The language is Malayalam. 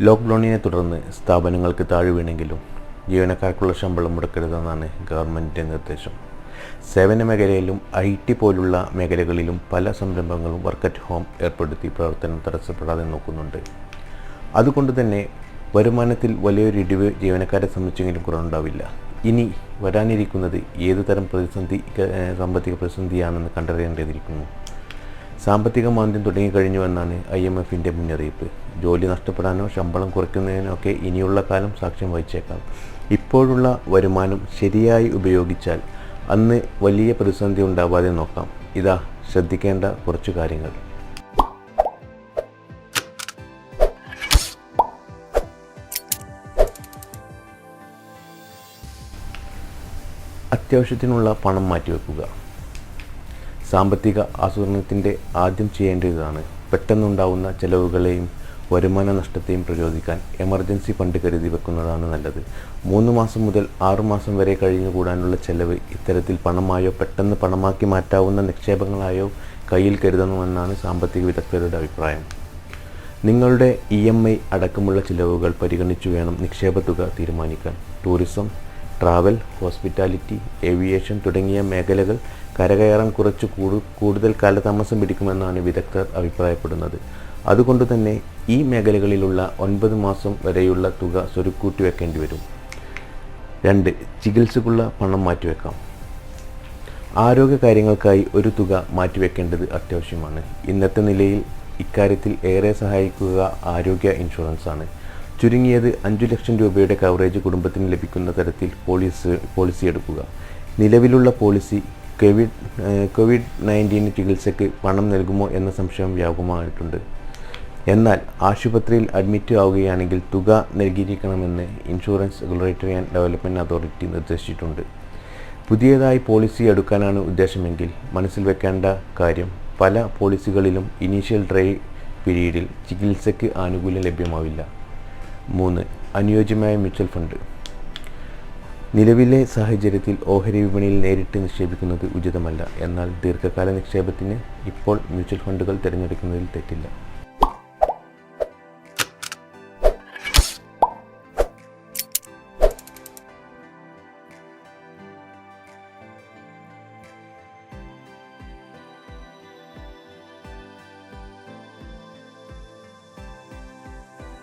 ലോക്ക്ഡൗണിനെ തുടർന്ന് സ്ഥാപനങ്ങൾക്ക് താഴ്വീണെങ്കിലും ജീവനക്കാർക്കുള്ള ശമ്പളം മുടക്കരുതെന്നാണ് ഗവൺമെൻറ്റിൻ്റെ നിർദ്ദേശം. സേവന മേഖലയിലും IT പോലുള്ള മേഖലകളിലും പല സംരംഭങ്ങളും വർക്ക് അറ്റ് ഹോം ഏർപ്പെടുത്തി പ്രവർത്തനം തടസ്സപ്പെടാതെ നോക്കുന്നുണ്ട്. അതുകൊണ്ട് തന്നെ വരുമാനത്തിൽ വലിയൊരു ഇടിവ് ജീവനക്കാരെ സംബന്ധിച്ചെങ്കിലും കുറവുണ്ടാവില്ല. ഇനി വരാനിരിക്കുന്നത് ഏതു തരം സാമ്പത്തിക പ്രതിസന്ധിയാണെന്ന് കണ്ടറിയേണ്ടതിരിക്കുന്നു. സാമ്പത്തിക മാന്ദ്യം തുടങ്ങിക്കഴിഞ്ഞുവെന്നാണ് IMFൻ്റെ മുന്നറിയിപ്പ്. ജോലി നഷ്ടപ്പെടാനോ ശമ്പളം കുറയ്ക്കുന്നതിനോ ഒക്കെ ഇനിയുള്ള കാലം സാക്ഷ്യം വഹിച്ചേക്കാം. ഇപ്പോഴുള്ള വരുമാനം ശരിയായി ഉപയോഗിച്ചാൽ അന്ന് വലിയ പ്രതിസന്ധി ഉണ്ടാവാതെ നോക്കാം. ഇതാ ശ്രദ്ധിക്കേണ്ട കുറച്ചു കാര്യങ്ങൾ. അത്യാവശ്യത്തിനുള്ള പണം മാറ്റിവെക്കുക. സാമ്പത്തിക ആസൂത്രണത്തിൻ്റെ ആദ്യം ചെയ്യേണ്ടതാണ് പെട്ടെന്നുണ്ടാവുന്ന ചെലവുകളെയും വരുമാന നഷ്ടത്തെയും പ്രതിരോധിക്കാൻ എമർജൻസി ഫണ്ട് കരുതി വെക്കുന്നതാണ് നല്ലത്. 3 മാസം മുതൽ 6 മാസം വരെ കഴിഞ്ഞുകൂടാനുള്ള ചെലവ് ഇത്തരത്തിൽ പണമായോ പെട്ടെന്ന് പണമാക്കി മാറ്റാവുന്ന നിക്ഷേപങ്ങളായോ കയ്യിൽ കരുതണമെന്നാണ് സാമ്പത്തിക വിദഗ്ധരുടെ അഭിപ്രായം. നിങ്ങളുടെ EMI അടക്കമുള്ള ചിലവുകൾ പരിഗണിച്ചു വേണം നിക്ഷേപ തുക തീരുമാനിക്കാൻ. ടൂറിസം, ട്രാവൽ, ഹോസ്പിറ്റാലിറ്റി, ഏവിയേഷൻ തുടങ്ങിയ മേഖലകൾ കരകയറാൻ കുറച്ച് കൂടുതൽ കാലതാമസം പിടിക്കുമെന്നാണ് വിദഗ്ധർ അഭിപ്രായപ്പെടുന്നത്. അതുകൊണ്ട് തന്നെ ഈ മേഖലകളിലുള്ള 9 മാസം വരെയുള്ള തുക സ്വരുക്കൂട്ടി വെക്കേണ്ടി വരും. 2. ചികിത്സക്കുള്ള പണം മാറ്റിവെക്കാം. ആരോഗ്യകാര്യങ്ങൾക്കായി ഒരു തുക മാറ്റിവെക്കേണ്ടത് അത്യാവശ്യമാണ്. ഇന്നത്തെ നിലയിൽ ഇക്കാര്യത്തിൽ ഏറെ സഹായിക്കുക ആരോഗ്യ ഇൻഷുറൻസാണ്. ചുരുങ്ങിയത് 5 ലക്ഷം രൂപയുടെ കവറേജ് കുടുംബത്തിന് ലഭിക്കുന്ന തരത്തിൽ പോളിസി എടുക്കുക. നിലവിലുള്ള പോളിസി COVID-19 ചികിത്സയ്ക്ക് പണം നൽകുമോ എന്ന സംശയം വ്യാപകമായിട്ടുണ്ട്. എന്നാൽ ആശുപത്രിയിൽ അഡ്മിറ്റ് ആവുകയാണെങ്കിൽ തുക നൽകിയിരിക്കണമെന്ന് insurance regulatory and development authority നിർദ്ദേശിച്ചിട്ടുണ്ട്. പുതിയതായി പോളിസി എടുക്കാനാണ് ഉദ്ദേശമെങ്കിൽ മനസ്സിൽ വെക്കേണ്ട കാര്യം, പല പോളിസികളിലും ഇനീഷ്യൽ ഡ്രൈ പീരീഡിൽ ചികിത്സയ്ക്ക് ആനുകൂല്യം ലഭ്യമാവില്ല. 3. അനുയോജ്യമായ മ്യൂച്വൽ ഫണ്ട്. നിലവിലെ സാഹചര്യത്തിൽ ഓഹരി വിപണിയിൽ നേരിട്ട് നിക്ഷേപിക്കുന്നത് ഉചിതമല്ല. എന്നാൽ ദീർഘകാല നിക്ഷേപത്തിന് ഇപ്പോൾ മ്യൂച്വൽ ഫണ്ടുകൾ തിരഞ്ഞെടുക്കുന്നതിൽ തെറ്റില്ല.